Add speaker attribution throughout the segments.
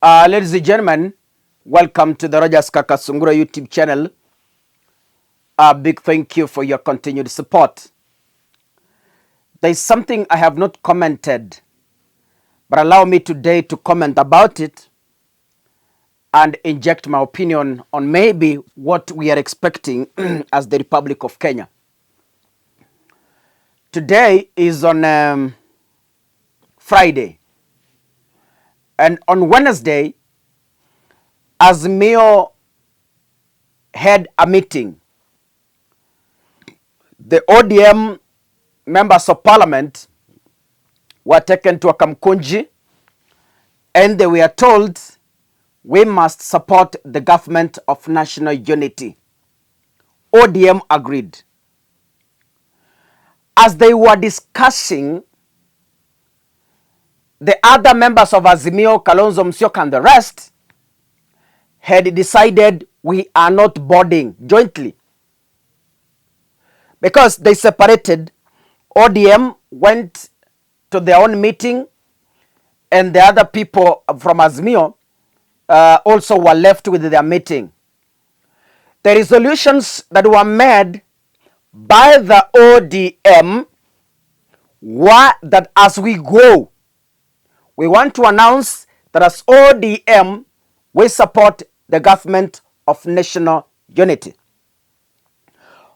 Speaker 1: Ladies and gentlemen, welcome to the Rogers Kakasungura YouTube channel. A big thank you for your continued support. There is something I have not commented, but allow me today to comment about it and inject my opinion on maybe what we are expecting as the Republic of Kenya. Today is on Friday, and on Wednesday, Azimio had a meeting. The ODM members of parliament were taken to a Kamkunji and they were told we must support the government of national unity. ODM agreed. As they were discussing, the other members of Azimio, Kalonzo Musyoka and the rest had decided we are not boarding jointly. Because they separated, ODM went to their own meeting and the other people from Azimio also were left with their meeting. The resolutions that were made by the ODM were that as we go, we want to announce that as ODM, we support the government of national unity.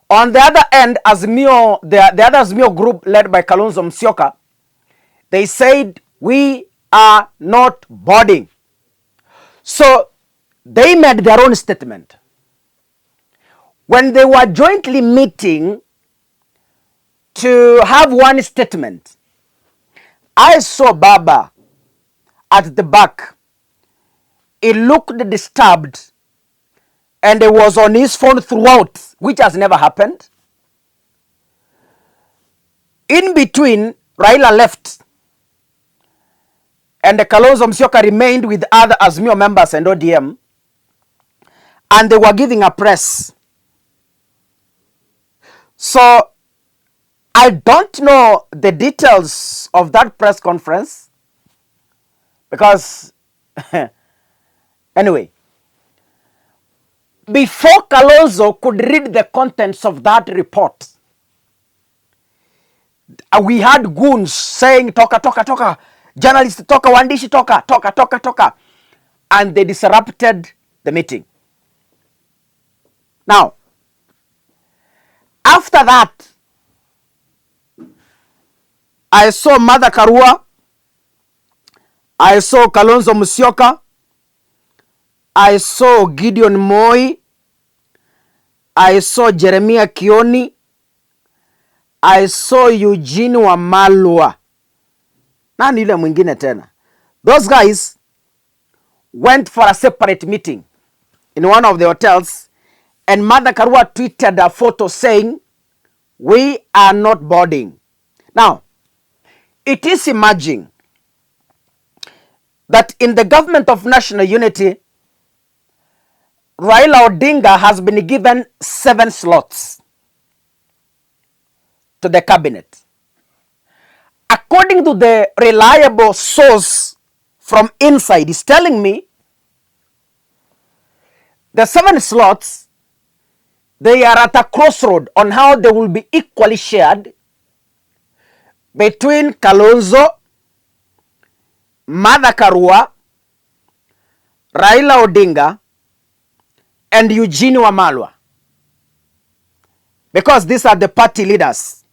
Speaker 1: On the other end, Azimio, the other Azimio group led by Kalonzo Musyoka, they said we are not boarding. So they made their own statement. When they were jointly meeting to have one statement, I saw Baba at the back. He looked disturbed and he was on his phone throughout, which has never happened. In between, Raila left and the Kalonzo Musyoka remained with other Azimio members and ODM, and they were giving a press. So I don't know the details of that press conference because anyway, before Kalonzo could read the contents of that report, we had goons saying toka toka toka, journalists toka, waandishi toka toka toka toka, and they disrupted the meeting. Now, after that, I saw Mother Karua, I saw Kalonzo Musyoka, I saw Gideon Moi, I saw Jeremiah Kioni, I saw Eugene Wamalwa. Nani yule mwingine tena. Those guys went for a separate meeting in one of the hotels, and Mother Karua tweeted a photo saying, we are not boarding. Now, it is emerging that in the government of national unity, Raila Odinga has been given 7 slots to the cabinet. According to the reliable source from inside, is telling me the 7 slots, they are at a crossroad on how they will be equally shared between Kalonzo, Mother Karua, Raila Odinga, and Eugene Wamalwa. Because these are the party leaders.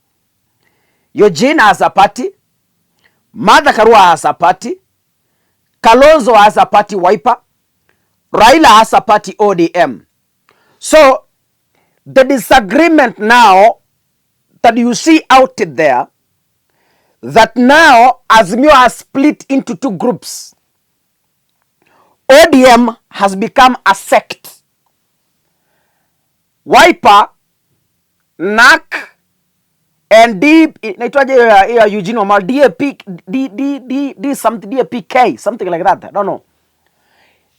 Speaker 1: Eugene has a party, Mother Karua has a party, Kalonzo has a party Wiper, Raila has a party ODM. So the disagreement now that you see out there, that now Azimio has split into 2 groups. ODM has become a sect. Wiper, NAC, and Eugene Wamalwa, DAPK, something like that. I don't know.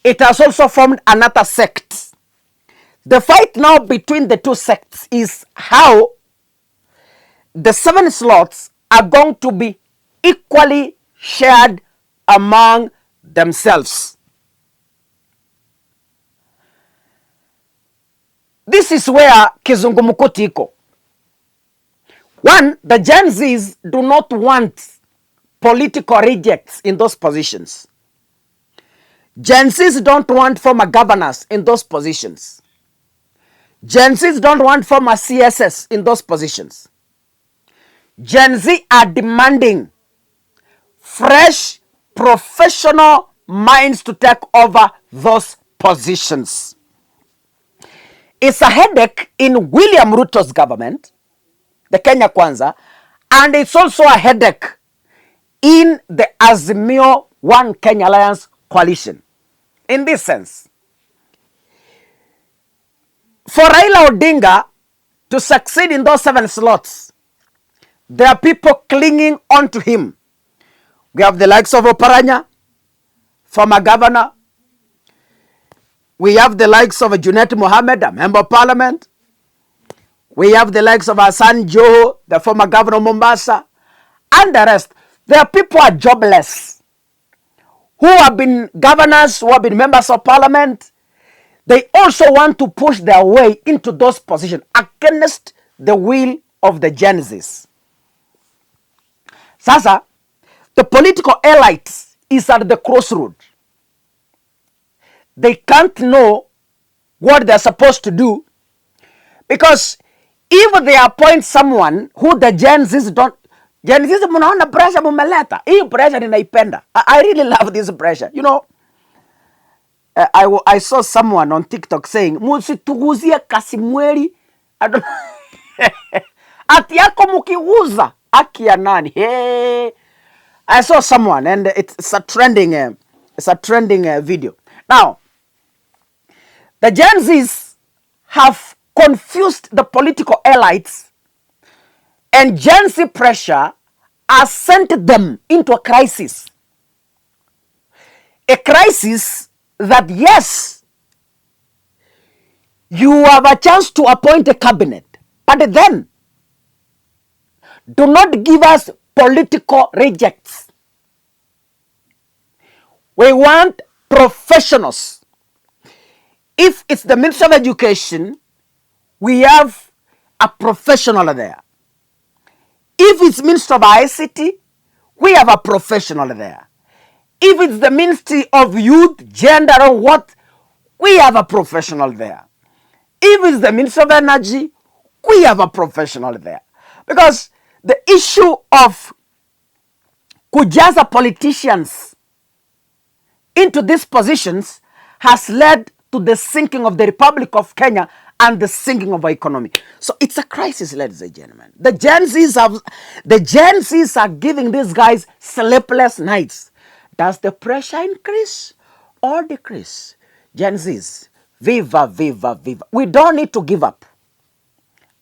Speaker 1: It has also formed another sect. The fight now between the 2 sects is how the 7 slots are going to be equally shared among themselves. This is where kizungumkuti iko. One, the Gen Zs do not want political rejects in those positions. Gen Zs don't want former governors in those positions. Gen Zs don't want former CSS in those positions. Gen Z are demanding fresh professional minds to take over those positions. It's a headache in William Ruto's government, the Kenya Kwanza, and it's also a headache in the Azimio One Kenya Alliance coalition. In this sense, for Raila Odinga to succeed in those 7 slots, there are people clinging on to him. We have the likes of Oparanya, former governor. We have the likes of Junet Mohammed, a member of parliament. We have the likes of Hassan Joho, the former governor of Mombasa, and the rest. There are people who are jobless, who have been governors, who have been members of parliament. They also want to push their way into those positions against the will of the Gen Zs. Sasa, the political elite is at the crossroad. They can't know what they're supposed to do, because if they appoint someone who the Gen Zs don't, Gen Zs munaona pressure mumeleta. Hii pressure ninaipenda. I really love this pressure. You know, I saw someone on TikTok saying, musituguzie Kasimweri. I don't ati yako mukiguza aki ya nani. Hey. I saw someone, and it's a trending video. Now, the Gen Zs have confused the political elites, and Gen Z pressure has sent them into a crisis. A crisis that, yes, you have a chance to appoint a cabinet, but then do not give us political rejects. We want professionals. If it's the Ministry of Education, we have a professional there. If it's Ministry of ICT, we have a professional there. If it's the Ministry of Youth, Gender, or what, we have a professional there. If it's the Ministry of Energy, we have a professional there. Because the issue of kujaza politicians into these positions has led to the sinking of the Republic of Kenya and the sinking of our economy. So it's a crisis, ladies and gentlemen. The Gen Zs are giving these guys sleepless nights. Does the pressure increase or decrease? Gen Zs, viva, viva, viva. We don't need to give up.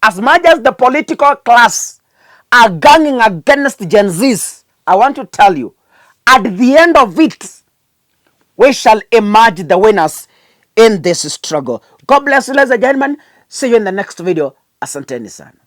Speaker 1: As much as the political class are ganging against Gen Zs, I want to tell you, at the end of it, we shall emerge the winners in this struggle. God bless you, ladies and gentlemen. See you in the next video. Asanteni sana.